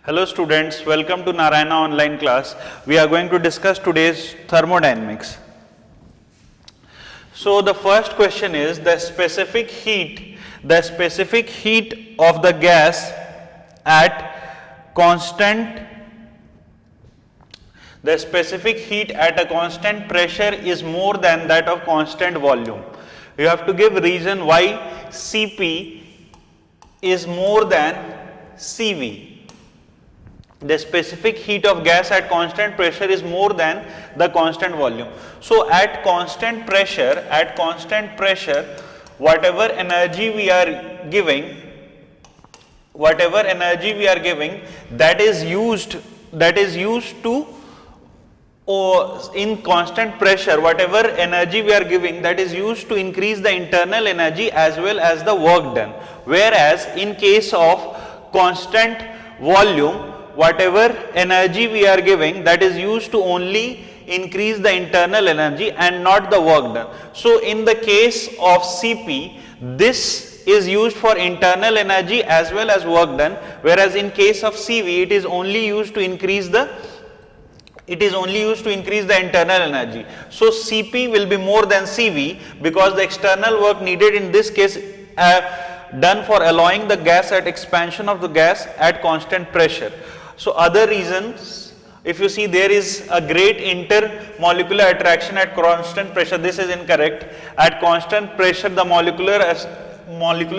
Hello students, welcome to Narayana online class. We are going to discuss today's thermodynamics. So the first question is the specific heat of the gas at constant a constant pressure is more than that of constant volume. You have to give reason why Cp is more than Cv. The specific heat of gas at constant pressure is more than the constant volume. So at constant pressure, whatever energy we are giving, that is used to, in constant pressure, whatever energy we are giving, that is used to increase the internal energy as well as the work done. Whereas in case of constant volume, whatever energy we are giving, that is used to only increase the internal energy and not the work done. So in the case of Cp, this is used for internal energy as well as work done, whereas in case of Cv, it is only used to increase the internal energy. So Cp will be more than Cv because the external work needed in this case done for allowing the gas at expansion of the gas at constant pressure. So other reasons, if you see, there is a great intermolecular attraction at constant pressure. This is incorrect. At constant pressure, the molecular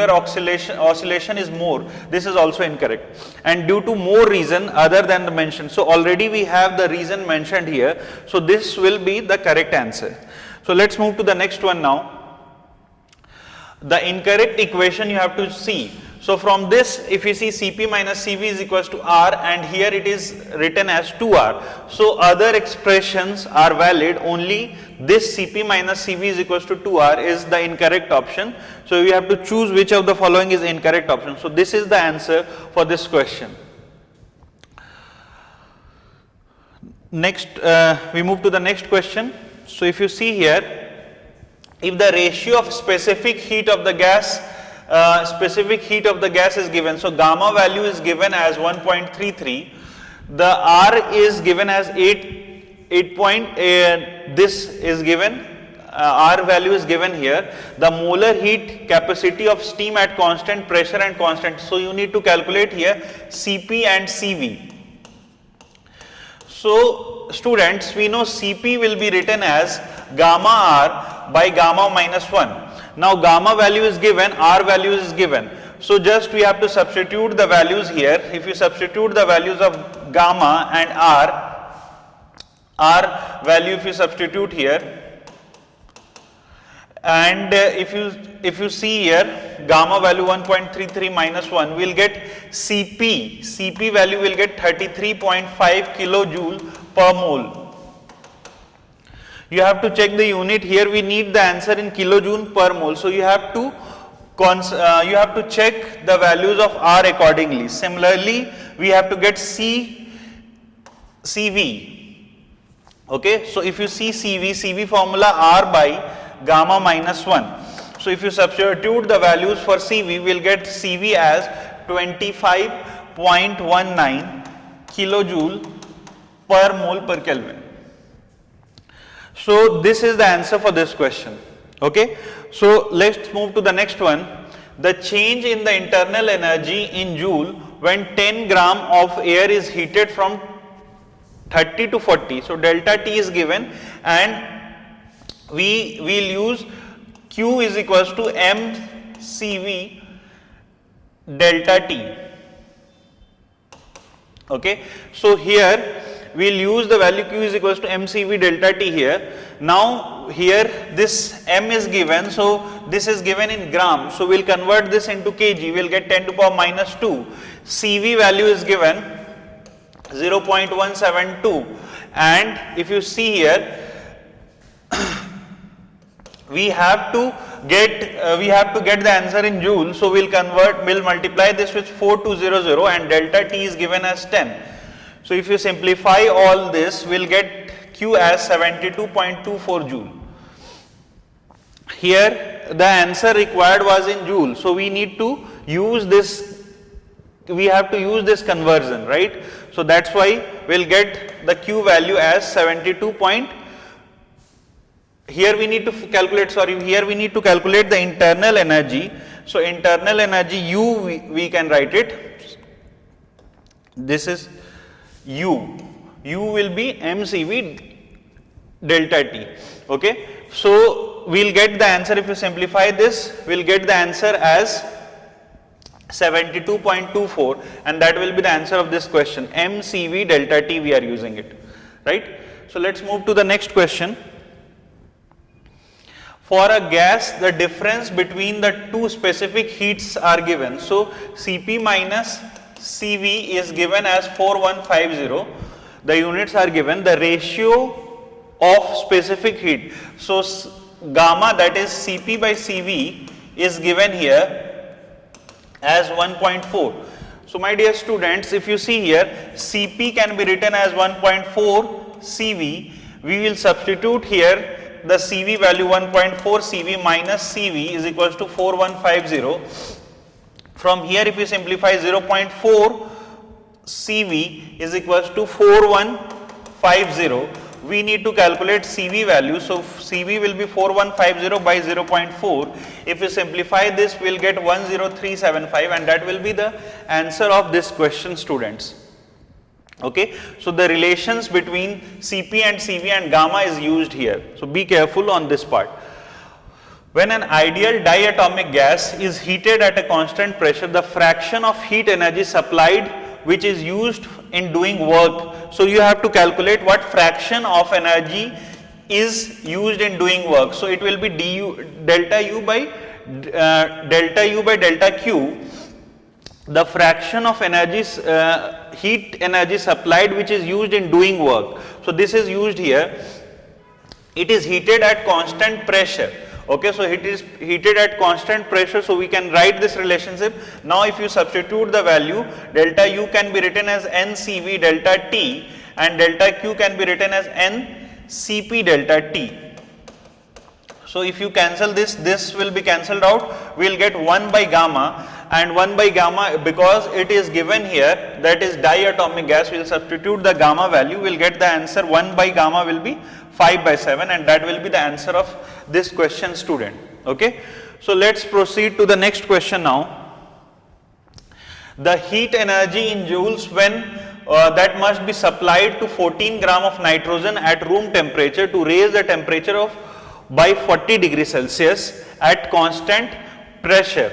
oscillation is more. This is also incorrect. And due to more reason other than the mentioned. So already we have the reason mentioned here. So this will be the correct answer. So let's move to the next one now. The incorrect equation you have to see. So from this, if you see Cp minus Cv is equals to R, and here it is written as 2R. So other expressions are valid, only this Cp minus Cv is equals to 2R is the incorrect option. So we have to choose which of the following is incorrect option. So this is the answer for this question. Next, we move to the next question. So if you see here, if the ratio of specific heat of the gas is given, so gamma value is given as 1.33, the R is given as 8 this is given, R value is given here, the molar heat capacity of steam at constant pressure and constant. So you need to calculate here Cp and Cv. So students, we know Cp will be written as gamma R by gamma minus 1. Now gamma value is given, R value is given. So just we have to substitute the values here. If you substitute the values of gamma and R value if you substitute here, and if you see here gamma value 1.33 minus 1, we will get Cp value will get 33.5 kilojoule per mole. You have to check the unit here. We need the answer in kilojoule per mole. So you have to check the values of R accordingly. Similarly, we have to get Cv. Okay. So if you see Cv formula R by gamma minus 1. So if you substitute the values for Cv, we will get Cv as 25.19 kilojoule per mole per Kelvin. So this is the answer for this question. Okay. So let's move to the next one. The change in the internal energy in joule when 10 gram of air is heated from 30 to 40. So delta T is given, and we will use Q is equals to mCv delta T. Okay. So here we will use the value Q is equals to mCv delta T here. Now here this m is given, so this is given in gram. So we will convert this into kg, we will get 10 to the power minus 2. Cv value is given 0.172, and if you see here, we have to get the answer in joule. So we'll multiply this with 4200, and delta T is given as 10. So if you simplify all this, we'll get Q as 72.24 joule. Here the answer required was in joule, so we need to use this we have to use this conversion, right? So that's why we'll get the Q value as 72. Here we need to calculate, here we need to calculate the internal energy. So internal energy U, we can write it. This is U. U will be mCV delta T. Okay. So we'll get the answer, if you simplify this, we'll get the answer as 72.24, and that will be the answer of this question. mCV delta T we are using it, right? So let's move to the next question. For a gas, the difference between the two specific heats are given. So Cp minus Cv is given as 4150. The units are given. The ratio of specific heat. So gamma, that is Cp by Cv, is given here as 1.4. So my dear students, if you see here, Cp can be written as 1.4 Cv. We will substitute here the Cv value 1.4 Cv minus Cv is equals to 4150. From here, if you simplify, 0.4 Cv is equals to 4150. We need to calculate Cv value. So Cv will be 4150 by 0.4. If you simplify this, we will get 10375, and that will be the answer of this question, students. Okay, so the relations between Cp and Cv and gamma is used here. So be careful on this part. When an ideal diatomic gas is heated at a constant pressure, the fraction of heat energy supplied which is used in doing work. So you have to calculate what fraction of energy is used in doing work. So it will be delta U by delta Q. The fraction of energy, heat energy supplied which is used in doing work. So this is used here. It is heated at constant pressure. Okay, so it is heated at constant pressure. So we can write this relationship. Now if you substitute the value, delta U can be written as NCV delta T, and delta Q can be written as NCP delta T. So if you cancel this, this will be cancelled out. We will get 1 by gamma, and 1 by gamma, because it is given here, that is diatomic gas, we will substitute the gamma value, we will get the answer 1 by gamma will be 5 by 7, and that will be the answer of this question, student. Okay. So let's proceed to the next question now. The heat energy in joules when that must be supplied to 14 gram of nitrogen at room temperature to raise the temperature of by 40 degrees Celsius at constant pressure.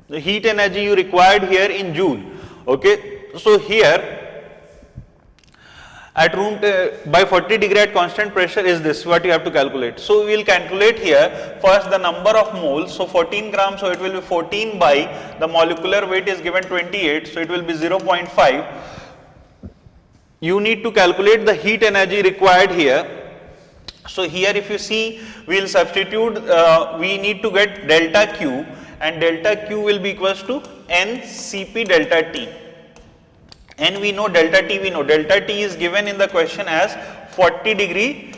The heat energy you required here in joule. Okay, so here at room by 40 degree at constant pressure is this what you have to calculate. So we will calculate here first the number of moles. So 14 grams, so it will be 14 by the molecular weight is given 28, so it will be 0.5. You need to calculate the heat energy required here. So here if you see, we will substitute, we need to get delta Q, and delta Q will be equals to NCP delta T. N we know, delta T we know. Delta T is given in the question as 40 degree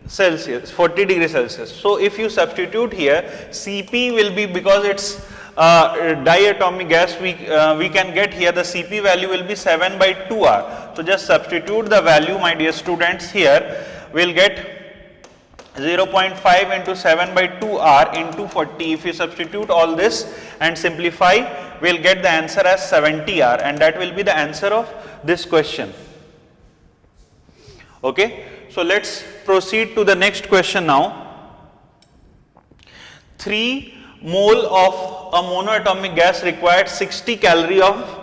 Celsius, 40 degrees Celsius. So if you substitute here, Cp will be, because it's diatomic gas, we can get here the Cp value will be 7 by 2R. So just substitute the value, my dear students, here we will get 0.5 into 7 by 2R into 40. If you substitute all this and simplify, we will get the answer as 70R, and that will be the answer of this question. Okay. So let's proceed to the next question now. 3 mole of a monoatomic gas required 60 calorie of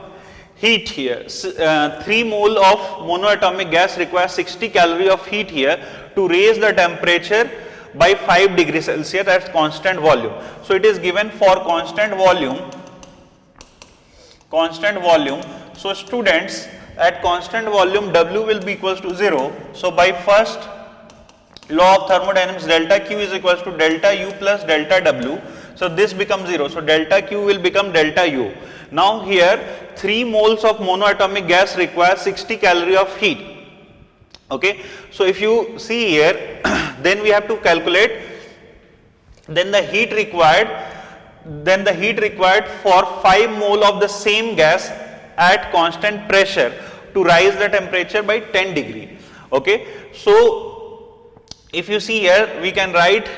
heat here. 3 mole of monoatomic gas requires 60 calorie of heat here to raise the temperature by 5 degrees Celsius at constant volume. So it is given for constant volume. So students, at constant volume W will be equals to 0. So by first law of thermodynamics, delta Q is equals to delta U plus delta W. So this becomes 0. So delta Q will become delta U. Now here 3 moles of monoatomic gas require 60 calorie of heat. Okay. So if you see here, then we have to calculate, then the heat required for 5 mole of the same gas at constant pressure to rise the temperature by 10 degree. Okay, so if you see here, we can write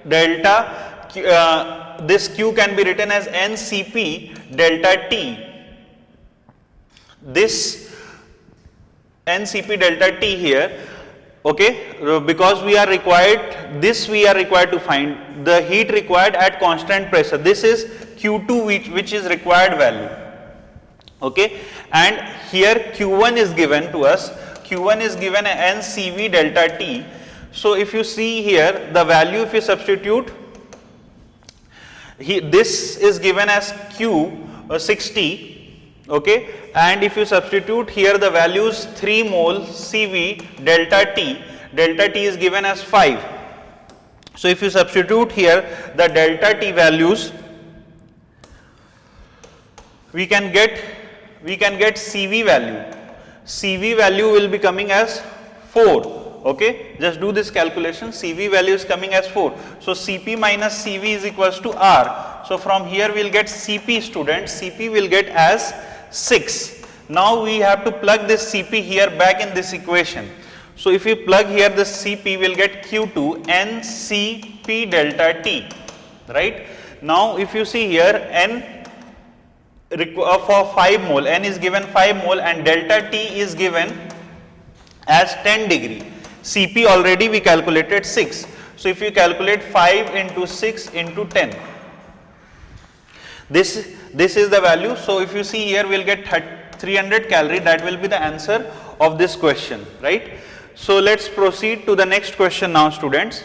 delta, this Q can be written as NCP delta T. This NCP delta T here, okay, because we are required, this we are required to find the heat required at constant pressure. This is Q2 which is required value, okay, and here Q1 is given to us. Q1 is given NCV delta T. So if you see here the value, if you substitute, this is given as Q 60, okay, and if you substitute here the values 3 mole CV delta T is given as 5. So if you substitute here the delta T values, we can get CV value. CV value will be coming as 4, okay, just do this calculation. CV value is coming as 4. So CP minus CV is equals to R. So from here we will get CP, student, CP will get as 6. Now we have to plug this CP here back in this equation. So if you plug here the CP, we will get Q2 NCP delta T, right. Now if you see here, N for 5 mole, N is given 5 mole and delta T is given as 10 degree. CP already we calculated 6. So if you calculate 5 into 6 into 10, this is the value. So if you see here, we will get 300 calorie. That will be the answer of this question, right. So let's proceed to the next question now, students.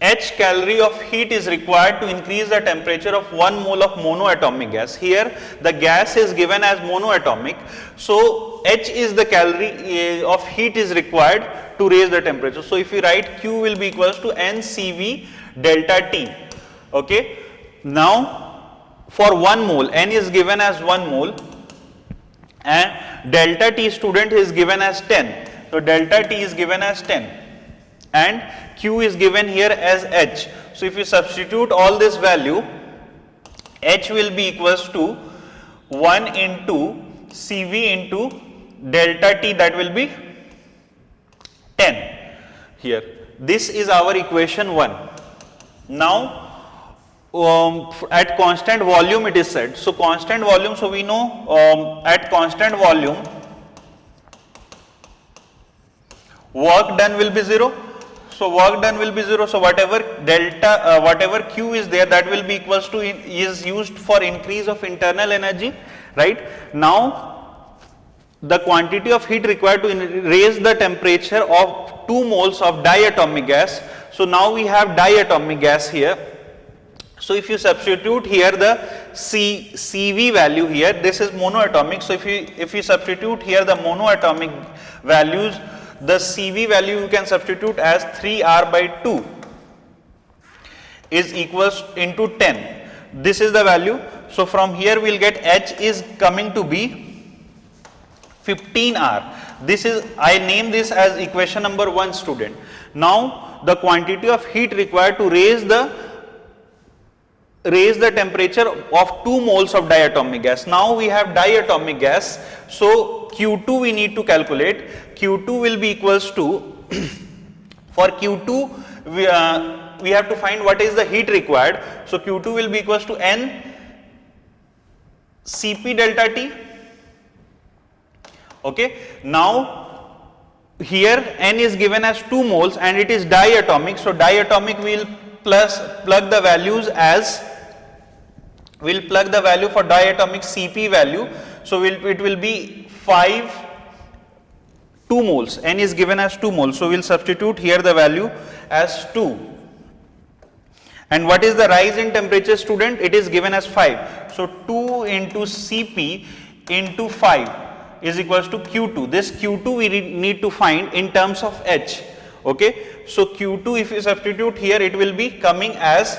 H calorie of heat is required to increase the temperature of 1 mole of monoatomic gas. Here the gas is given as monoatomic. So H is the calorie of heat is required to raise the temperature. So if we write Q will be equals to NCV delta T. Okay. Now for 1 mole, N is given as 1 mole and delta T, student, is given as 10. So delta T is given as 10 and Q is given here as H. So if you substitute all this value, H will be equals to 1 into CV into delta T, that will be 10 here. This is our equation 1. Now at constant volume it is said. So constant volume, so we know at constant volume work done will be 0. So work done will be 0. So whatever delta, whatever Q is there, that will be equals to is used for increase of internal energy, right. Now the quantity of heat required to raise the temperature of 2 moles of diatomic gas. So now we have diatomic gas here. So if you substitute here the CV value here, this is monoatomic. So if you substitute here the monoatomic values, the CV value you can substitute as 3R by 2 is equals into 10. This is the value. So from here we will get H is coming to be 15R. This is, I name this as equation number 1, student. Now the quantity of heat required to raise the temperature of 2 moles of diatomic gas. Now we have diatomic gas. So Q2 we need to calculate. Q2 will be equals to for Q2 we have to find what is the heat required. So Q2 will be equals to N Cp delta T. Okay. Now here N is given as 2 moles and it is diatomic. So diatomic we will plug the values as, we will plug the value for diatomic Cp value. So it will be 2 moles. N is given as 2 moles. So we will substitute here the value as 2. And what is the rise in temperature, student? It is given as 5. So 2 into Cp into 5 is equals to Q2. This Q2 we need to find in terms of H. Okay. So Q2, if you substitute here, it will be coming as,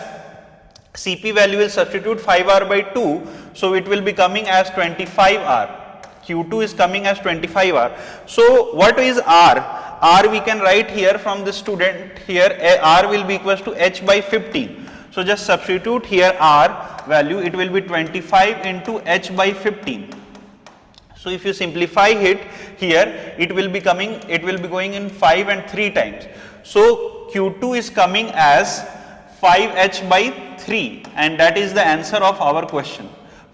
Cp value will substitute 5R by 2. So it will be coming as 25R. Q2 is coming as 25R. So what is R? R we can write here from the student here, R will be equals to H by 15. So just substitute here R value, it will be 25 into H by 15. So if you simplify it here, it will be going in 5 and 3 times. So Q2 is coming as 5H by 3, and that is the answer of our question.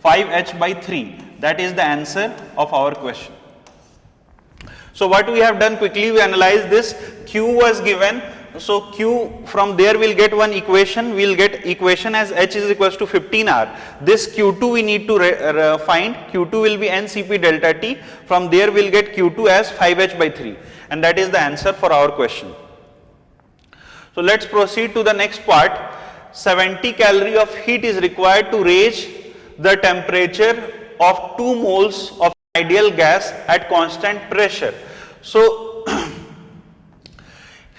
5H by 3, that is the answer of our question. So what we have done, quickly we analyze this. Q was given, so Q, from there we will get one equation, we will get equation as H is equals to 15R. This Q2 we need to find, Q2 will be NCP delta T, from there we will get Q2 as 5H by 3, and that is the answer for our question. So let's proceed to the next part. 70 calorie of heat is required to raise the temperature of 2 moles of ideal gas at constant pressure. So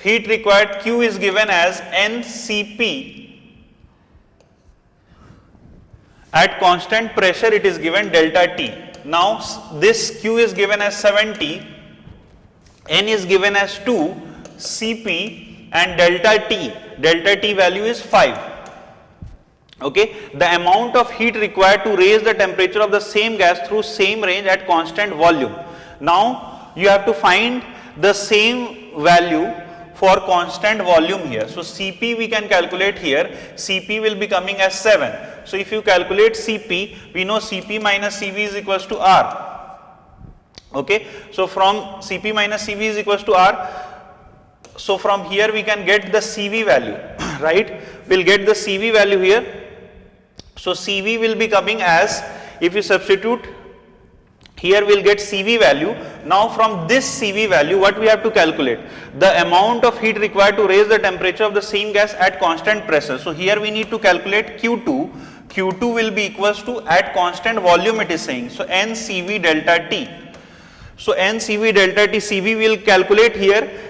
heat required, Q is given as NCP, at constant pressure it is given delta T. Now this Q is given as 70, N is given as 2, Cp, and delta T value is 5. Okay, the amount of heat required to raise the temperature of the same gas through same range at constant volume. Now you have to find the same value for constant volume here. So Cp we can calculate here, Cp will be coming as 7. So if you calculate Cp, we know Cp minus Cv is equals to R. Okay, so from Cp minus Cv is equals to R, so from here we can get the Cv value, right? We'll get the Cv value here. So Cv will be coming as, if you substitute here, we'll get Cv value. Now from this Cv value, what we have to calculate? The amount of heat required to raise the temperature of the same gas at constant pressure. So here we need to calculate Q2. Q2 will be equals to, at constant volume it is saying, so NCV delta T. So NCV delta T, Cv will calculate here.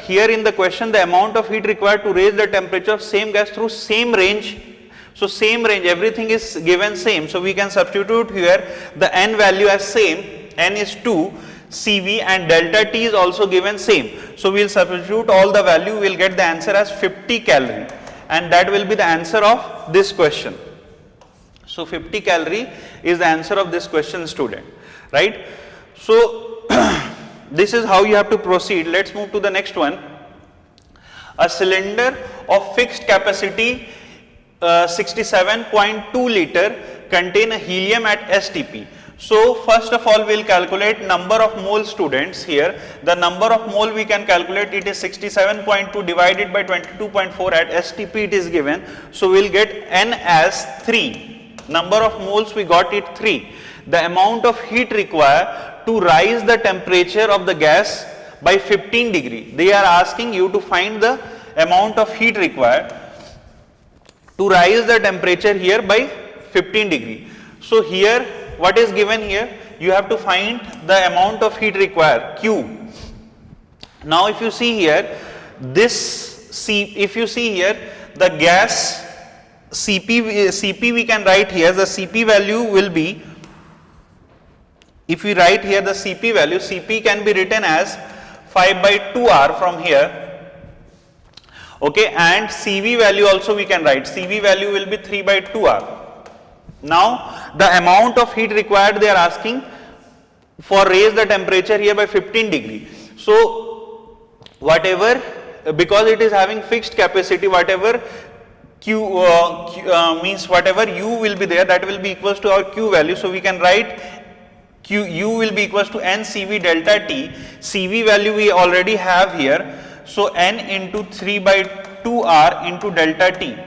Here in the question, the amount of heat required to raise the temperature of same gas through same range. So same range, everything is given same. So we can substitute here the N value as same, N is 2, Cv, and delta T is also given same. So we will substitute all the value, we will get the answer as 50 calorie, and that will be the answer of this question. So 50 calorie is the answer of this question, student, right? So this is how you have to proceed. Let's move to the next one. A cylinder of fixed capacity 67.2 liter contain a helium at STP. So first of all we will calculate number of mole, students. Here the number of mole we can calculate, it is 67.2 divided by 22.4, at STP it is given. So we will get N as 3, number of moles we got it 3. The amount of heat required to rise the temperature of the gas by 15 degree. They are asking you to find the amount of heat required to rise the temperature here by 15 degree. So here what is given here, you have to find the amount of heat required, Q. Now if you see here, if you see here the gas Cp we can write here, the Cp value will be, if we write here the Cp value, Cp can be written as 5 by 2R from here. Okay, and Cv value also we can write, Cv value will be 3 by 2R. Now the amount of heat required they are asking for raise the temperature here by 15 degree. So whatever, because it is having fixed capacity, whatever means whatever U will be there, that will be equals to our Q value. So we can write U will be equals to NCV delta T. Cv value we already have here. So N into 3 by 2R into delta T.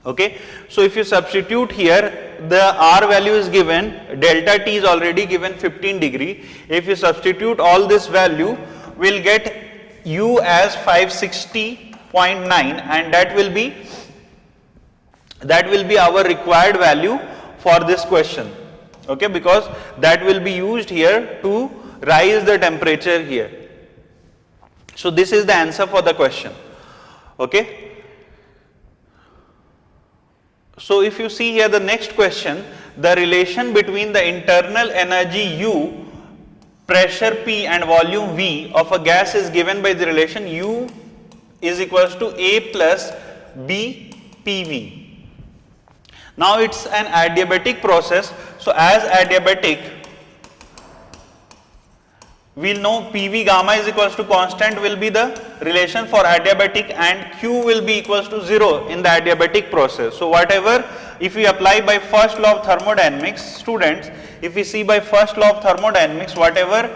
Okay. So if you substitute here, the R value is given, delta T is already given 15 degree. If you substitute all this value, we will get U as 560.9, and that will be our required value for this question. Okay, because that will be used here to rise the temperature here. So this is the answer for the question. Okay. So if you see here the next question, the relation between the internal energy U, pressure P, and volume V of a gas is given by the relation U is equals to A plus B PV. Now it's an adiabatic process. So as adiabatic, we'll know PV gamma is equals to constant will be the relation for adiabatic, and Q will be equals to 0 in the adiabatic process. So whatever, if we apply by first law of thermodynamics, students, if we see by first law of thermodynamics, whatever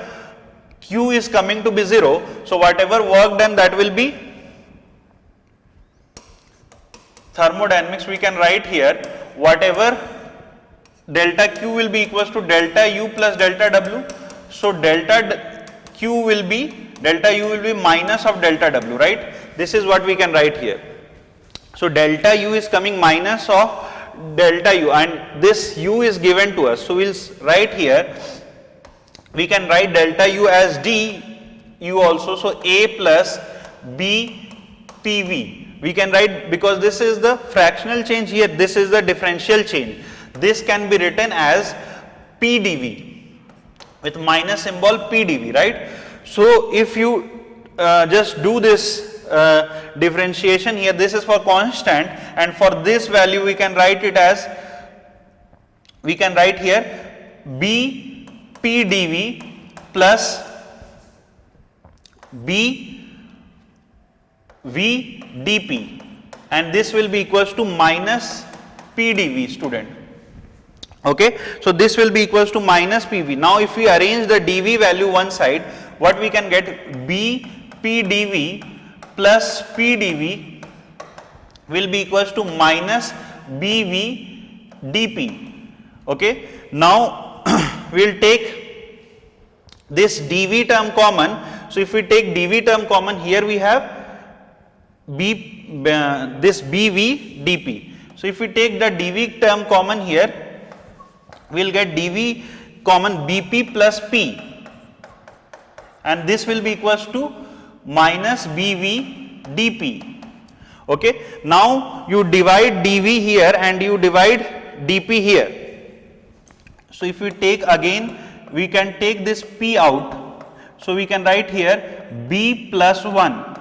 Q is coming to be 0, so whatever work done, that will be thermodynamics, we can write here whatever delta Q will be equals to delta U plus delta W. So delta Q will be, delta U will be minus of delta W, right? This is what we can write here. So delta U is coming minus of delta U, and this U is given to us. So we'll write here, we can write delta U as D U also. So A plus B PV. We can write, because this is the fractional change here, this is the differential change. This can be written as PdV with minus symbol PdV, right? So if you just do this differentiation here, this is for constant, and for this value we can write it as, we can write here B PdV plus B V dP, and this will be equals to minus PdV, student. Okay, so this will be equals to minus PV. Now if we arrange the dV value one side, what we can get, B PdV plus PdV will be equals to minus BV dP. Okay, now we'll take this dV term common. So if we take dV term common, here we have this BV dP. So if we take the dV term common here, we will get dV common BP plus P, and this will be equals to minus BV dP. Okay, now you divide dV here and you divide dP here. So if we take again, we can take this P out. So we can write here B plus 1.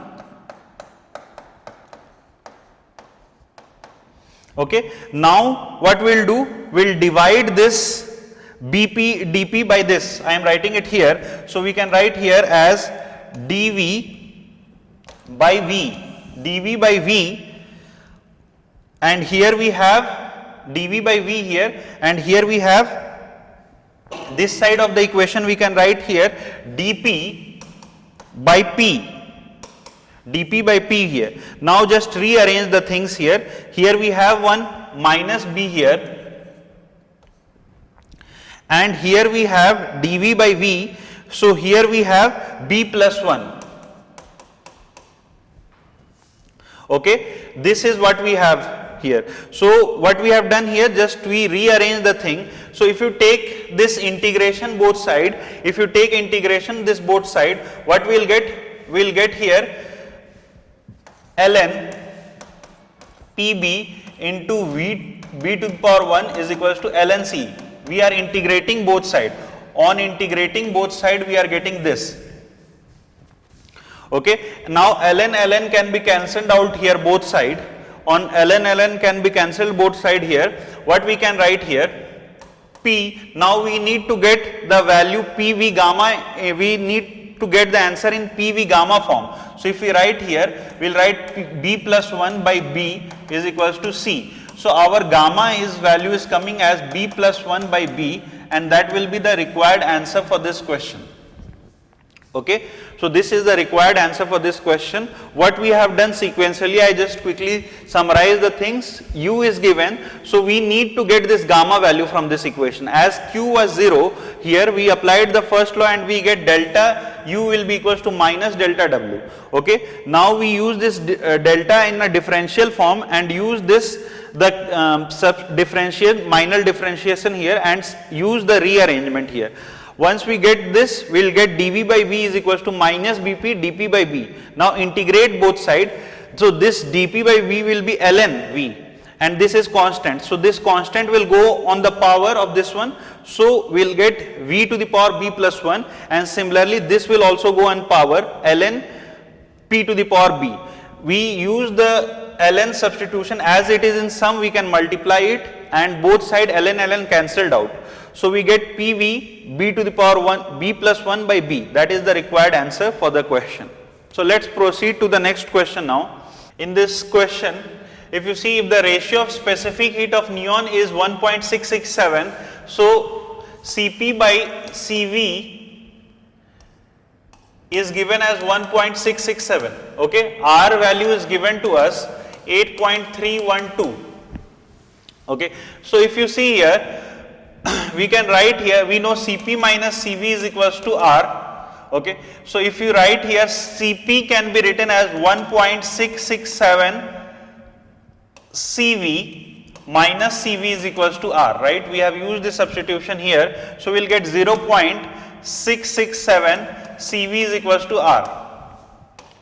Okay, now what we'll do, we'll divide this BP dP by this. I am writing it here. So we can write here as dV by V, dV by V, and here we have dV by V here, and here we have this side of the equation, we can write here dP by P, dP by P here. Now just rearrange the things here. Here we have one minus B here, and here we have dV by V. So here we have B plus 1. Okay, this is what we have here. So what we have done here, just we rearrange the thing. So if you take this integration both side, if you take integration this both side, what we will get? We will get here ln Pb into b to the power 1 is equals to ln C. We are integrating both side. On integrating both side, we are getting this. Okay. Now ln can be cancelled out here both side. On ln can be cancelled both side here. What we can write here? P. Now we need to get the value PV gamma. We need to get the answer in PV gamma form. So if we write here, we will write B plus 1 by B is equals to C. So our gamma is value is coming as B plus 1 by B, and that will be the required answer for this question. Okay. So this is the required answer for this question. What we have done sequentially, I just quickly summarize the things. U is given, so we need to get this gamma value from this equation. As Q was 0, here we applied the first law and we get delta U will be equals to minus delta W. Okay. Now we use this delta in a differential form and use this differential minor differentiation here and use the rearrangement here. Once we get this, we will get dV by V is equals to minus Bp dP by B. Now integrate both sides. So this dP by V will be ln V, and this is constant. So this constant will go on the power of this one. So we will get V to the power B plus 1, and similarly this will also go on power ln P to the power B. We use the ln substitution, as it is in sum we can multiply it and both side ln cancelled out. So we get PV b to the power 1 b plus 1 by b. That is the required answer for the question. So let's proceed to the next question now. In this question, if you see, if the ratio of specific heat of neon is 1.667, so Cp by Cv is given as 1.667. Okay, R value is given to us 8.312. Okay, so if you see here, we can write here, we know Cp minus Cv is equals to R. Okay, so if you write here, Cp can be written as 1.667 Cv minus Cv is equals to R, right? We have used this substitution here, so we'll get 0.667 Cv is equals to R.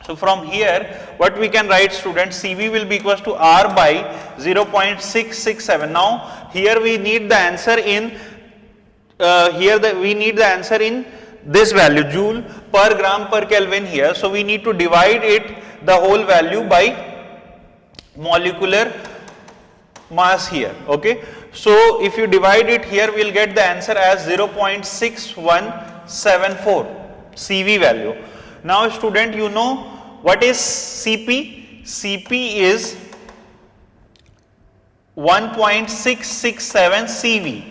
So from here, what we can write, students, Cv will be equals to R by 0.667. Now here we need the answer in we need the answer in this value, joule per gram per Kelvin here. So we need to divide it, the whole value, by molecular mass here. Okay, so if you divide it here, we will get the answer as 0.6174 Cv value. Now student, you know what is Cp? Cp is 1.667 Cv.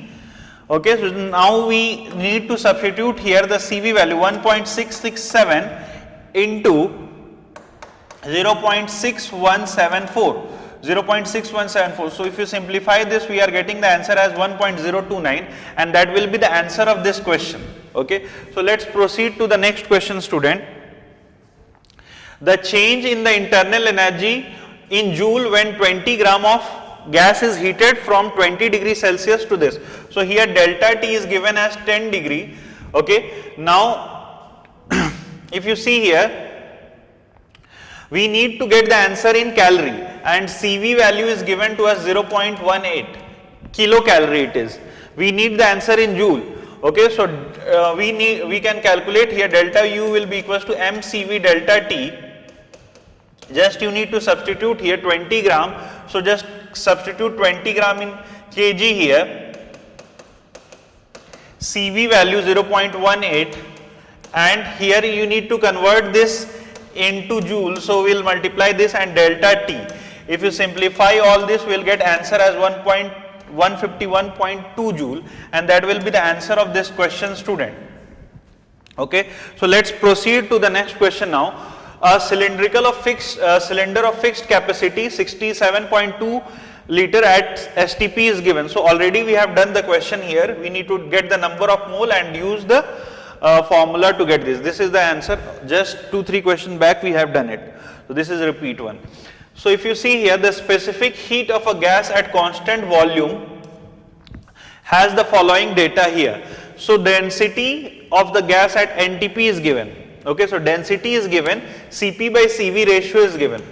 Okay, so now we need to substitute here the Cv value, 1.667 into 0.6174. 0.6174. So if you simplify this, we are getting the answer as 1.029, and that will be the answer of this question. Okay, so let's proceed to the next question, student. The change in the internal energy in joule when 20 gram of gas is heated from 20 degrees Celsius to this. So here delta T is given as 10 degree. Okay, now if you see here, we need to get the answer in calorie, and Cv value is given to us 0.18 kilocalorie it is. We need the answer in joule. Okay, so we can calculate here, delta U will be equals to mCv delta T. Just you need to substitute here 20 gram. So just substitute 20 gram in kg here. Cv value 0.18, and here you need to convert this into joule. So we will multiply this and delta T. If you simplify all this, we will get answer as 151.2 joule, and that will be the answer of this question, student. Okay, so let's proceed to the next question now. A cylinder of fixed capacity 67.2 liter at STP is given. So already we have done the question here. We need to get the number of mole and use the formula to get this. This is the answer. Just 2-3 questions back we have done it. So this is a repeat one. So if you see here, the specific heat of a gas at constant volume has the following data here. So density of the gas at NTP is given. Okay, so density is given, Cp by Cv ratio is given.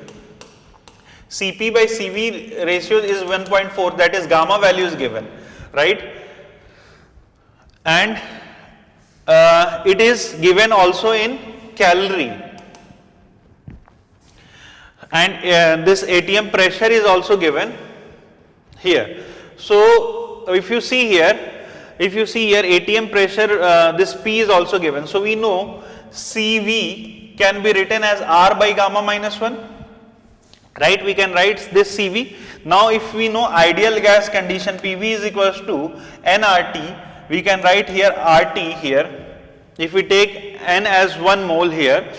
Cp by Cv ratio is 1.4, that is gamma value is given, right? And it is given also in calorie. And this ATM pressure is also given here. So if you see here, ATM pressure, this P is also given. So we know Cv can be written as R by gamma minus 1, right? We can write this Cv. Now if we know ideal gas condition, PV is equals to nRT, we can write here RT here. If we take N as 1 mole here,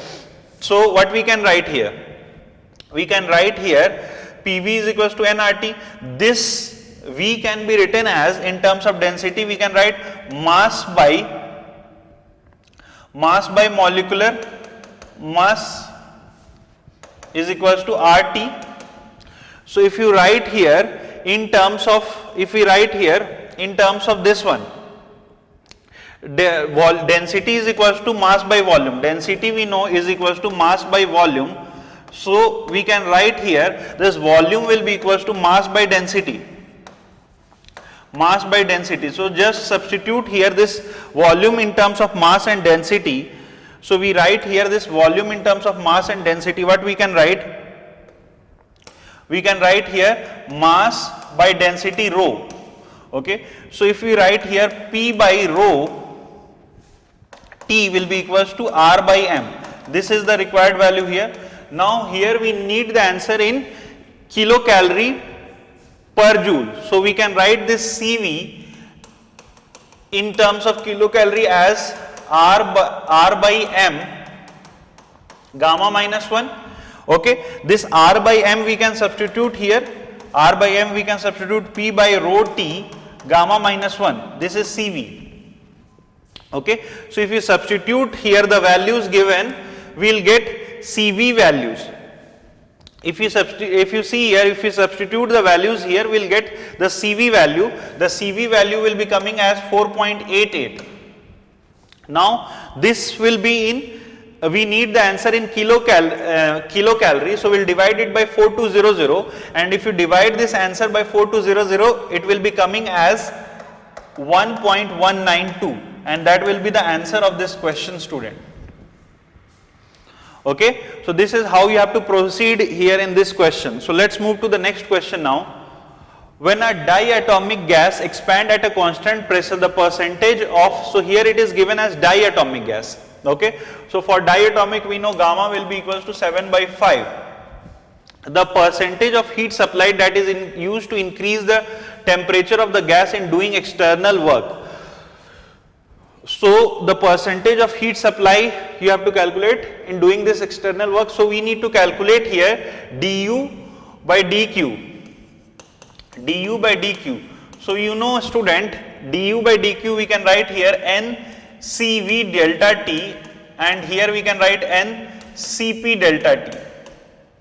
so what we can write here? We can write here PV is equals to nRT. This V can be written as, in terms of density, we can write mass by molecular mass is equals to RT. So if you write here in terms of, this one, density is equals to mass by volume. Density we know is equals to mass by volume. So we can write here, this volume will be equals to mass by density. Mass by density. So just substitute here this volume in terms of mass and density. So we write here this volume in terms of mass and density. What we can write? we can write here mass by density rho. Okay, so if we write here P by rho, T will be equals to R by M. This is the required value here. Now here we need the answer in kilocalorie per joule. So we can write this CV in terms of kilocalorie as R by M gamma minus 1. Okay, this R by M we can substitute here. R by M we can substitute P by rho T gamma minus 1. This is CV. Okay, so if you substitute here the values given, we will get CV values. If you see here, if you substitute the values here, we will get the CV value. The CV value will be coming as 4.88. Now this will be in, we need the answer in kilocalorie, so we will divide it by 4200, and if you divide this answer by 4200, it will be coming as 1.192, and that will be the answer of this question, student. Okay, so this is how you have to proceed here in this question. So let's move to the next question now. When a diatomic gas expand at a constant pressure, the percentage of, so here it is given as diatomic gas. Okay, so for diatomic we know gamma will be equals to 7 by 5. The percentage of heat supplied that is used to increase the temperature of the gas in doing external work. So the percentage of heat supply you have to calculate in doing this external work. So we need to calculate here du by dq. du by dq. So you know, student, du by dq we can write here NCV delta T, and here we can write NCP delta T.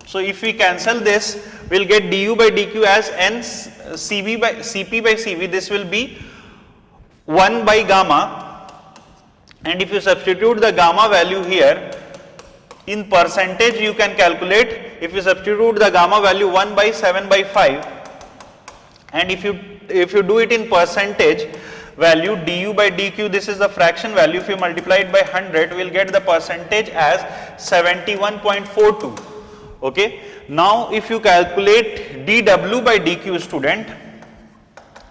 So if we cancel this, we will get du by dq as NCP by CV. This will be 1 by gamma. And if you substitute the gamma value here in percentage, you can calculate. If you substitute the gamma value 1 by 7 by 5, and if you do it in percentage value du by dq, this is the fraction value. If you multiply it by 100, we will get the percentage as 71.42. Okay. Now if you calculate dw by dq, student,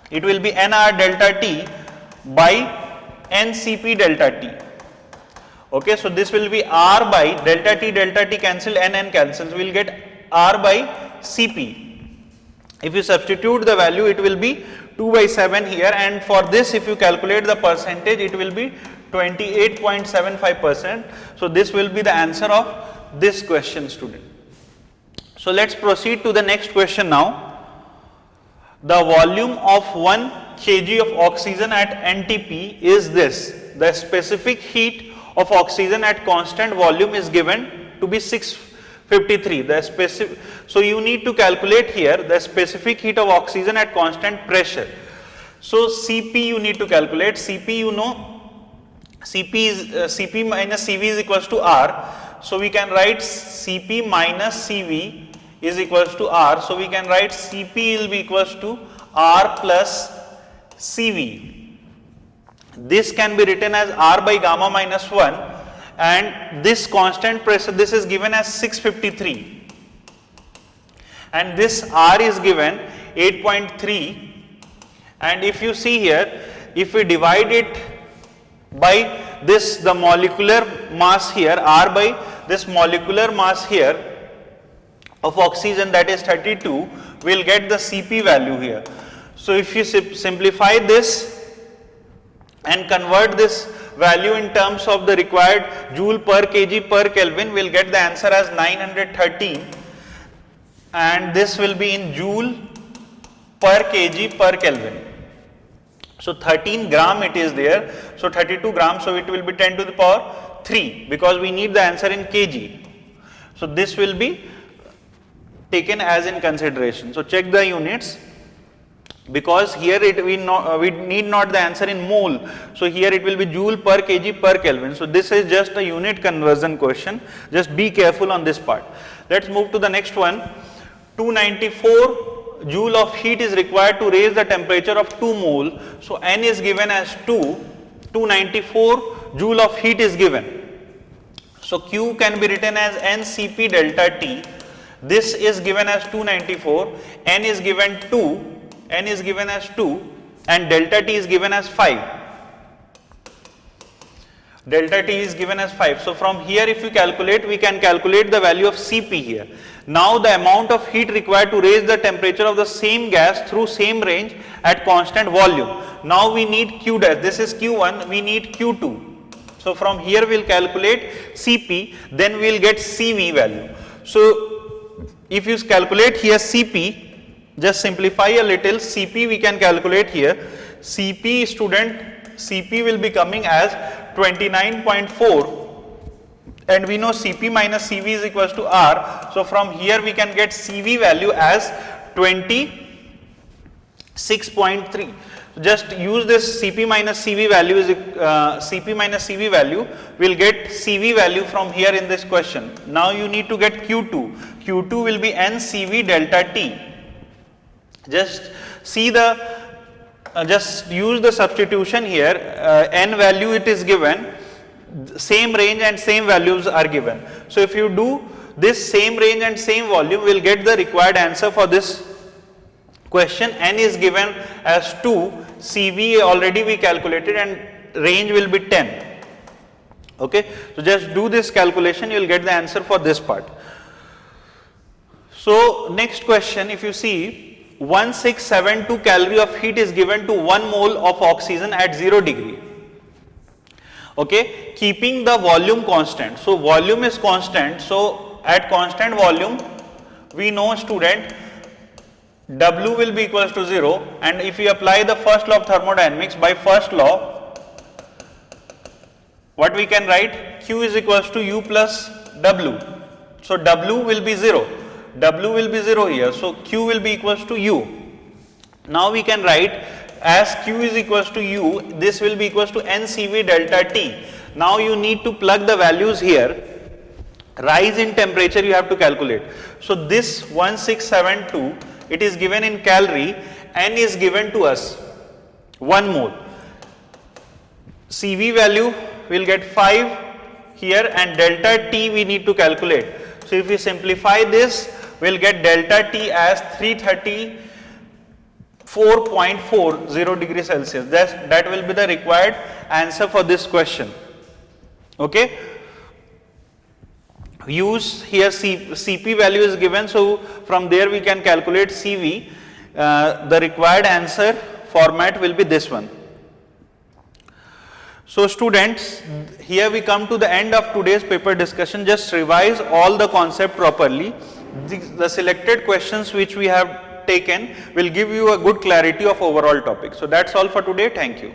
it will be nr delta T by NCP delta T. Okay, so this will be R by delta T cancel, N cancels, we will get R by Cp. If you substitute the value, it will be 2 by 7 here, and for this if you calculate the percentage, it will be 28.75%. So this will be the answer of this question, student. So let's proceed to the next question now. The volume of 1 kg of oxygen at NTP is this. The specific heat of oxygen at constant volume is given to be 653. So you need to calculate here the specific heat of oxygen at constant pressure. So Cp you need to calculate. Cp, you know, Cp minus Cv is equals to R. So we can write Cp minus Cv is equals to R. So we can write Cp will be equals to R plus Cv. This can be written as R by gamma minus 1, and this constant pressure, this is given as 653, and this R is given 8.3, and if you see here, if we divide it by this, the molecular mass here, R by this molecular mass here of oxygen, that is 32, we will get the Cp value here. So if you simplify this and convert this value in terms of the required joule per kg per Kelvin, we will get the answer as 913, and this will be in joule per kg per Kelvin. So 13 gram it is there, so 32 grams, so it will be 10 to the power 3, because we need the answer in kg. So this will be taken as in consideration. So check the units, because here we need not the answer in mole, so here it will be joule per kg per Kelvin. So this is just a unit conversion question, just be careful on this part. Let's move to the next one. 294 joule of heat is required to raise the temperature of 2 mole. So N is given as 294 joule of heat is given. So Q can be written as NCP delta T, This is given as 294, n is given 2, n is given as 2 and delta t is given as 5. Delta t is given as 5. So from here if you calculate, we can calculate the value of Cp here. Now the amount of heat required to raise the temperature of the same gas through same range at constant volume. Now we need Q dash, this is Q1, we need Q2. So from here we will calculate Cp, then we will get Cv value. So if you calculate here Cp, just simplify a little, Cp we can calculate here. Cp student, Cp will be coming as 29.4 and we know Cp minus Cv is equals to R. So from here we can get Cv value as 26.3. Just use this Cp minus Cv value is Cp minus Cv value, we will get Cv value from here in this question. Now you need to get Q2. Q2 will be n Cv delta T. Just see the just use the substitution here, n value it is given, same range and same values are given. So if you do this same range and same volume, we will get the required answer for this question. N is given as 2, Cv already we calculated and range will be 10. Okay, so just do this calculation, you will get the answer for this part. So next question, if you see, 1672 calorie of heat is given to 1 mole of oxygen at 0 degree. Okay, keeping the volume constant. So volume is constant. So at constant volume, we know student W will be equals to 0, and if we apply the first law of thermodynamics, by first law, what we can write? Q is equals to U plus W. So W will be 0. W will be 0 here, so Q will be equals to U. Now we can write as Q is equals to U, this will be equals to NCV delta T. Now you need to plug the values here. Rise in temperature you have to calculate. So this 1672, it is given in calorie, N is given to us 1 mole. CV value we will get 5 here and delta T we need to calculate. So if we simplify this, we will get delta T as 334.40 degrees Celsius. That will be the required answer for this question. Okay. Use here Cp value is given, so from there we can calculate Cv. The required answer format will be this one. So students, here we come to the end of today's paper discussion. Just revise all the concept properly. The selected questions which we have taken will give you a good clarity of overall topic. So that's all for today. Thank you.